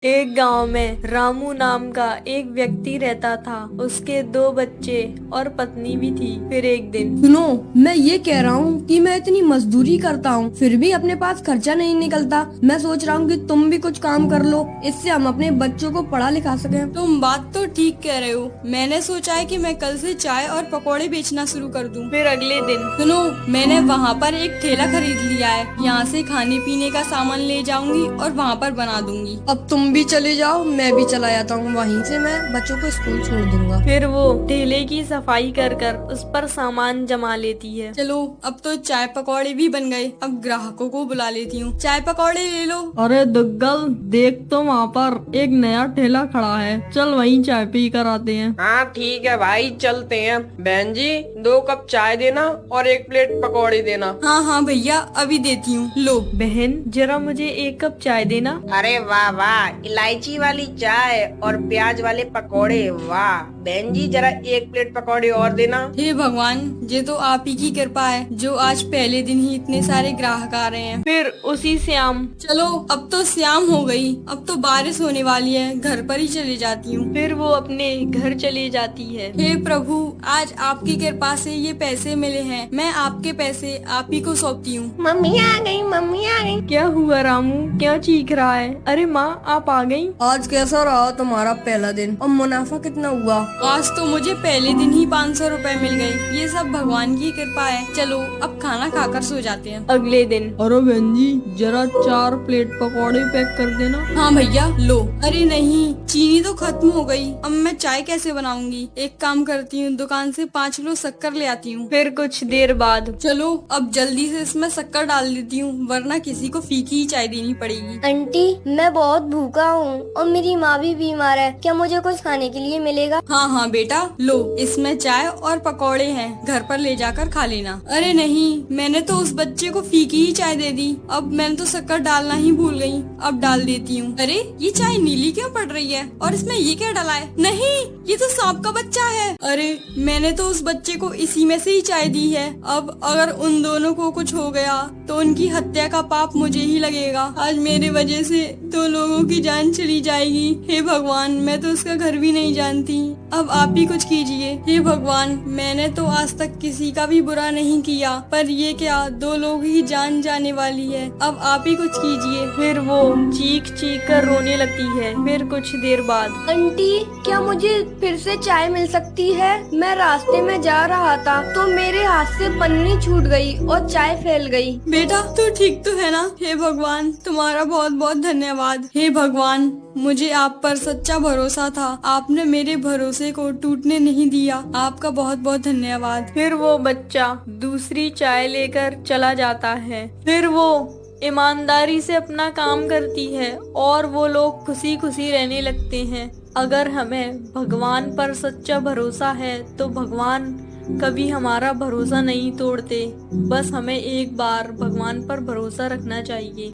एक गांव में रामू नाम का एक व्यक्ति रहता था। उसके 2 बच्चे और पत्नी भी थी। फिर एक दिन सुनो, मैं ये कह रहा हूँ कि मैं इतनी मजदूरी करता हूँ फिर भी अपने पास खर्चा नहीं निकलता। मैं सोच रहा हूँ कि तुम भी कुछ काम कर लो, इससे हम अपने बच्चों को पढ़ा लिखा सकें। तुम बात तो ठीक कह रहे हो। मैंने सोचा है कि मैं कल से चाय और पकौड़े बेचना शुरू कर दूं। फिर अगले दिन सुनो, मैंने वहाँ पर एक ठेला खरीद लिया है। यहाँ से खाने पीने का सामान ले जाऊंगी और वहाँ पर बना दूंगी। अब तुम भी चले जाओ, मैं भी चला जाता हूँ। वहीं से मैं बच्चों को स्कूल छोड़ दूंगा। फिर वो ठेले की सफाई कर कर उस पर सामान जमा लेती है। चलो, अब तो चाय पकौड़े भी बन गए। अब ग्राहकों को बुला लेती हूँ। चाय पकौड़े ले लो। अरे दुग्गल, देख तो वहाँ पर एक नया ठेला खड़ा है, चल वहीं चाय पी कर आते हैं। हाँ ठीक है भाई, चलते हैं। बहन जी, 2 कप चाय देना और 1 प्लेट पकौड़ी देना। हाँ हाँ भैया, अभी देती हूँ। लो। बहन, जरा मुझे 1 कप चाय देना। अरे वाह वाह, इलायची वाली चाय और प्याज वाले पकौड़े, वाह। बहन जी, जरा 1 प्लेट पकौड़े और देना। हे भगवान, ये तो आप ही की कृपा है जो आज पहले दिन ही इतने सारे ग्राहक आ रहे हैं। फिर उसी शाम चलो, अब तो शाम हो गई। अब तो बारिश होने वाली है। घर पर ही चली जाती हूँ। फिर वो अपने घर चली जाती है। हे प्रभु, आज आपकी कृपा से ये पैसे मिले हैं। मैं आपके पैसे आप ही को सौंपती हूँ। मम्मी आ गई, मम्मी आ गई। क्या हुआ रामू, क्या चीख रहा है? अरे माँ, आप आ गई? आज कैसा रहा तुम्हारा पहला दिन और मुनाफा कितना हुआ? आज तो मुझे पहले दिन ही 500 रुपए मिल गए। ये सब भगवान की कृपा है। चलो, अब खाना खाकर सो जाते हैं। अगले दिन अरे बहन जी, जरा 4 प्लेट पकौड़े पैक कर देना। हाँ भैया, लो। अरे नहीं, चीनी तो खत्म हो गई। अब मैं चाय कैसे बनाऊंगी? एक काम करती हूँ, दुकान से 5 किलो शक्कर ले आती हूँ। फिर कुछ देर बाद चलो, अब जल्दी से इसमें शक्कर डाल देती हूँ, वरना किसी को फीकी ही चाय देनी पड़ेगी। आंटी, मैं बहुत भूखा हूँ और मेरी माँ भी बीमार है। क्या मुझे कुछ खाने के लिए मिलेगा? हाँ हाँ बेटा, लो, इसमें चाय और पकौड़े हैं। घर पर ले जाकर खा लेना। अरे नहीं, मैंने तो उस बच्चे को फीकी ही चाय दे दी। अब मैंने तो शक्कर डालना ही भूल गई। अब डाल देती हूँ। अरे, ये चाय नीली क्यों पड़ रही है? और इसमें ये क्या डाला है? नहीं, ये तो सांप का बच्चा है। अरे, मैंने तो उस बच्चे को इसी में से ही चाय दी है। अब अगर उन दोनों को कुछ हो गया तो उनकी हत्या का पाप मुझे ही लगेगा। आज मेरे वजह से 2 लोगों की जान चली जाएगी। हे भगवान, मैं तो उसका घर भी नहीं जानती। अब आप ही कुछ कीजिए। हे भगवान, मैंने तो आज तक किसी का भी बुरा नहीं किया, पर ये क्या, 2 लोग ही जान जाने वाली है। अब आप ही कुछ कीजिए। फिर वो चीख चीख कर रोने लगती है। फिर कुछ देर बाद आंटी, क्या मुझे फिर से चाय मिल सकती है? मैं रास्ते में जा रहा था तो मेरे हाथ से पन्नी छूट गई और चाय फैल गई। बेटा, तू ठीक तो है ना? हे भगवान, तुम्हारा बहुत बहुत धन्यवाद। हे भगवान, मुझे आप पर सच्चा भरोसा था। आपने मेरे भरोसे को टूटने नहीं दिया। आपका बहुत बहुत धन्यवाद। फिर वो बच्चा दूसरी चाय लेकर चला जाता है। फिर वो ईमानदारी से अपना काम करती है और वो लोग खुशी खुशी रहने लगते हैं। अगर हमें भगवान पर सच्चा भरोसा है तो भगवान कभी हमारा भरोसा नहीं तोड़ते। बस हमें एक बार भगवान पर भरोसा रखना चाहिए।